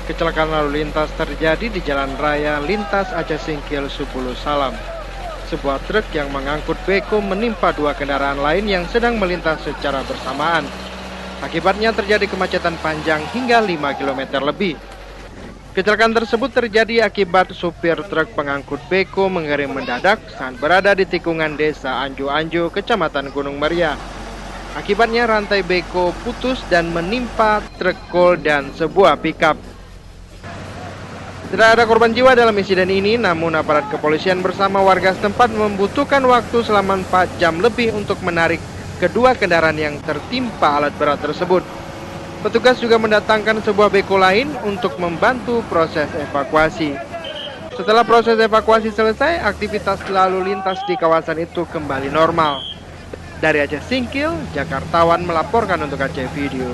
Kecelakaan lalu lintas terjadi di Jalan Raya Lintas Aceh Singkil, Sepuluh Salam. Sebuah truk yang mengangkut beko menimpa dua kendaraan lain yang sedang melintas secara bersamaan. Akibatnya terjadi kemacetan panjang hingga 5 km lebih. Kecelakaan tersebut terjadi akibat supir truk pengangkut beko mengerem mendadak saat berada di tikungan desa Anju-Anju, Kecamatan Gunung Meriah. Akibatnya rantai beko putus dan menimpa truk kol dan sebuah pickup. Tidak ada korban jiwa dalam insiden ini, namun aparat kepolisian bersama warga setempat membutuhkan waktu selama 4 jam lebih untuk menarik kedua kendaraan yang tertimpa alat berat tersebut. Petugas juga mendatangkan sebuah beko lain untuk membantu proses evakuasi. Setelah proses evakuasi selesai, aktivitas lalu lintas di kawasan itu kembali normal. Dari Aceh Singkil, Jakartawan melaporkan untuk Aceh Video.